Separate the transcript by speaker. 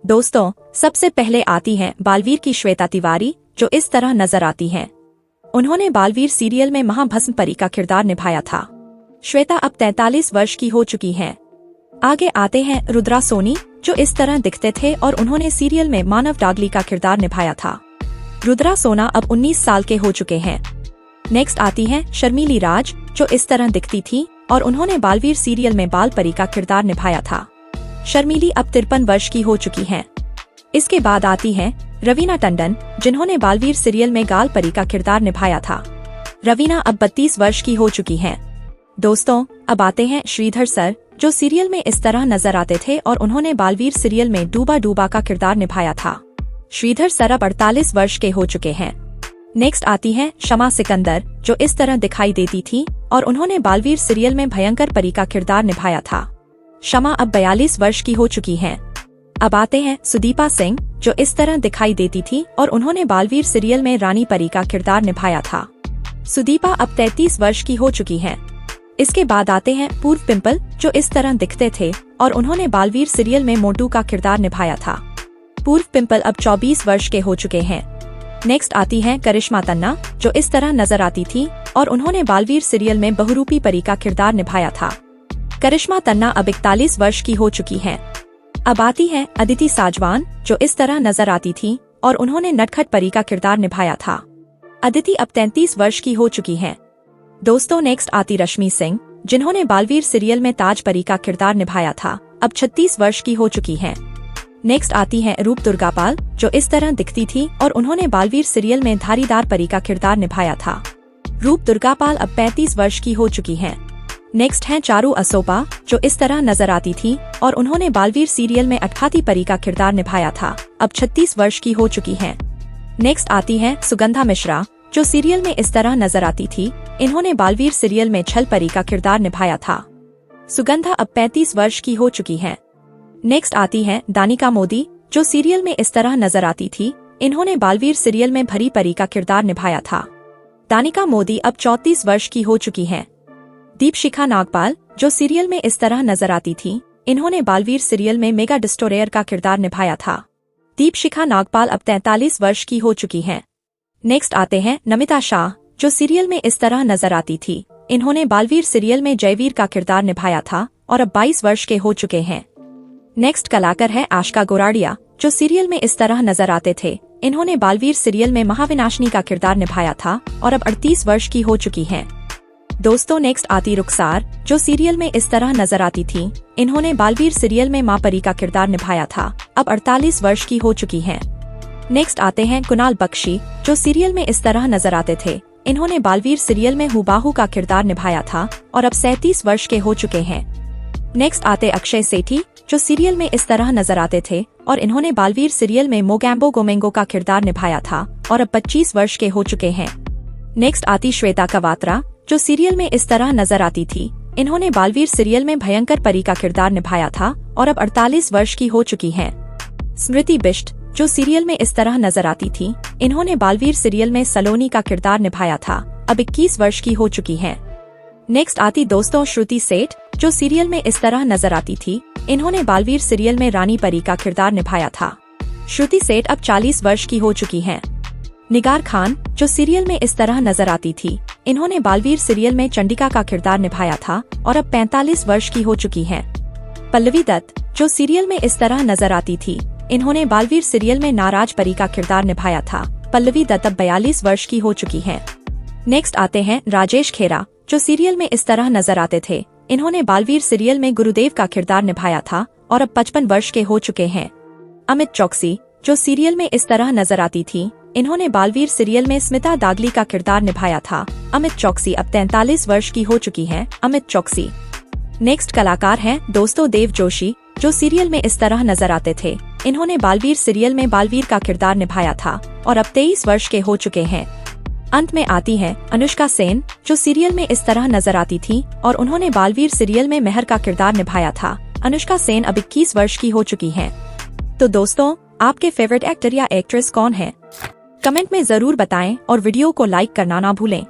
Speaker 1: दोस्तों, सबसे पहले आती हैं बालवीर की श्वेता तिवारी, जो इस तरह नजर आती हैं। उन्होंने बालवीर सीरियल में महाभस्म परी का किरदार निभाया था। श्वेता अब 43 वर्ष की हो चुकी हैं। आगे आते हैं रुद्रा सोनी, जो इस तरह दिखते थे और उन्होंने सीरियल में मानव डागली का किरदार निभाया था। रुद्रा सोना अब 19 साल के हो चुके हैं। नेक्स्ट आती हैं शर्मीली राज, जो इस तरह दिखती थी और उन्होंने बालवीर सीरियल में बाल परी का किरदार निभाया था। शर्मीली अब 53 वर्ष की हो चुकी हैं। इसके बाद आती हैं रवीना टंडन, जिन्होंने बालवीर सीरियल में गाल परी का किरदार निभाया था। रवीना अब 32 वर्ष की हो चुकी हैं। दोस्तों, अब आते हैं श्रीधर सर, जो सीरियल में इस तरह नजर आते थे और उन्होंने बालवीर सीरियल में डूबा डूबा का किरदार निभाया था। श्रीधर सर अब 48 वर्ष के हो चुके हैं। नेक्स्ट आती हैं शमा सिकंदर, जो इस तरह दिखाई देती थी और उन्होंने बालवीर सीरियल में भयंकर परी का किरदार निभाया था। शमा अब 42 वर्ष की हो चुकी हैं। अब आते हैं सुदीपा सिंह, जो इस तरह दिखाई देती थी और उन्होंने बालवीर सीरियल में रानी परी का किरदार निभाया था। सुदीपा अब 33 वर्ष की हो चुकी हैं। इसके बाद आते हैं पूर्व पिंपल, जो इस तरह दिखते थे और उन्होंने बालवीर सीरियल में मोटू का किरदार निभाया था। पूर्व पिंपल अब 24 वर्ष के हो चुके हैं। नेक्स्ट आती हैं करिश्मा तन्ना, जो इस तरह नजर आती थी और उन्होंने बालवीर सीरियल में बहुरूपी परी का किरदार निभाया था। करिश्मा तन्ना अब 41 वर्ष की हो चुकी हैं। अब आती हैं अदिति साजवान, जो इस तरह नजर आती थी और उन्होंने नटखट परी का किरदार निभाया था। अदिति अब 33 वर्ष की हो चुकी हैं। दोस्तों, नेक्स्ट आती रश्मि सिंह, जिन्होंने बालवीर सीरियल में ताज परी का किरदार निभाया था। अब 36 वर्ष की हो चुकी हैं। नेक्स्ट आती हैं रूप दुर्गापाल, जो इस तरह दिखती थी और उन्होंने बालवीर सीरियल में धारीदार परी का किरदार निभाया था। रूप दुर्गापाल अब 35 वर्ष की हो चुकी हैं। नेक्स्ट हैं चारू असोपा, जो इस तरह नजर आती थी और उन्होंने बालवीर सीरियल में अटखाती परी का किरदार निभाया था। अब 36 वर्ष की हो चुकी हैं। नेक्स्ट आती हैं सुगंधा मिश्रा, जो सीरियल में इस तरह नजर आती थी। इन्होंने बालवीर सीरियल में छल परी का किरदार निभाया था। सुगंधा अब 35 वर्ष की हो चुकी हैं। नेक्स्ट आती हैं दानिका मोदी, जो सीरियल में इस तरह नजर आती थी। इन्होंने बालवीर सीरियल में भरी परी का किरदार निभाया था। दानिका मोदी अब 34 वर्ष की हो चुकी हैं। दीपशिखा नागपाल, जो सीरियल में इस तरह नजर आती थी। इन्होंने बालवीर सीरियल में मेगा डिस्ट्रॉयर का किरदार निभाया था। दीपशिखा नागपाल अब 43 वर्ष की हो चुकी हैं। नेक्स्ट आते हैं नमिता शाह, जो सीरियल में इस तरह नजर आती थी। इन्होंने बालवीर सीरियल में जयवीर का किरदार निभाया था और अब 22 वर्ष के हो चुके हैं। नेक्स्ट कलाकार है आशका गोराडिया, जो सीरियल में इस तरह नजर आते थे। इन्होंने बालवीर सीरियल में महाविनाशनी का किरदार निभाया था और अब 38 वर्ष की हो चुकी हैं। दोस्तों, नेक्स्ट आती रुखसार, जो सीरियल में इस तरह नजर आती थी। इन्होंने बालवीर सीरियल में माँ परी का किरदार निभाया था। अब 48 वर्ष की हो चुकी हैं। नेक्स्ट आते हैं कुणाल बख्शी, जो सीरियल में इस तरह नजर आते थे। इन्होंने बालवीर सीरियल में हुबाहू का किरदार निभाया था और अब 37 वर्ष के हो चुके हैं। नेक्स्ट आते अक्षय सेठी, जो सीरियल में इस तरह नजर आते थे और इन्होंने बालवीर सीरियल में मोगैम्बो गोमेंगो का किरदार निभाया था और अब 25 वर्ष के हो चुके हैं। नेक्स्ट आती श्वेता कवात्रा, जो सीरियल में इस तरह नजर आती थी। इन्होंने बालवीर सीरियल में भयंकर परी का किरदार निभाया था और अब 48 वर्ष की हो चुकी हैं। स्मृति बिष्ट, जो सीरियल में इस तरह नजर आती थी। इन्होंने बालवीर सीरियल में सलोनी का किरदार निभाया था। अब 21 वर्ष की हो चुकी हैं। नेक्स्ट आती दोस्तों श्रुति सेठ, जो सीरियल में इस तरह नजर आती थी। इन्होंने बालवीर सीरियल में रानी परी का किरदार निभाया था। श्रुति सेठ अब 40 वर्ष की हो चुकी हैं। निगार खान, जो सीरियल में इस तरह नजर आती थी। इन्होंने बालवीर सीरियल में चंडिका का किरदार निभाया था और अब 45 वर्ष की हो चुकी हैं। पल्लवी दत्त, जो सीरियल में इस तरह नजर आती थी। इन्होंने बालवीर सीरियल में नाराज परी का किरदार निभाया था। पल्लवी दत्त अब 42 वर्ष की हो चुकी हैं। नेक्स्ट आते हैं राजेश खेरा, जो सीरियल में इस तरह नजर आते थे। इन्होंने बालवीर सीरियल में गुरुदेव का किरदार निभाया था और अब 55 वर्ष के हो चुके हैं। अमित चौकसी, जो सीरियल में इस तरह नजर आती थी। इन्होंने बालवीर सीरियल में स्मिता दागली का किरदार निभाया था। अमित चौकसी अब 43 वर्ष की हो चुकी हैं। अमित चौकसी। नेक्स्ट कलाकार हैं दोस्तों देव जोशी, जो सीरियल में इस तरह नजर आते थे। इन्होंने बालवीर सीरियल में बालवीर का किरदार निभाया था और अब 23 वर्ष के हो चुके हैं। अंत में आती हैं अनुष्का सेन, जो सीरियल में इस तरह नजर आती थी और उन्होंने बालवीर सीरियल में मेहर का किरदार निभाया था। अनुष्का सेन अब 21 वर्ष की हो चुकी हैं। तो दोस्तों, आपके फेवरेट एक्टर या एक्ट्रेस कौन है? कमेंट में जरूर बताएं और वीडियो को लाइक करना ना भूलें।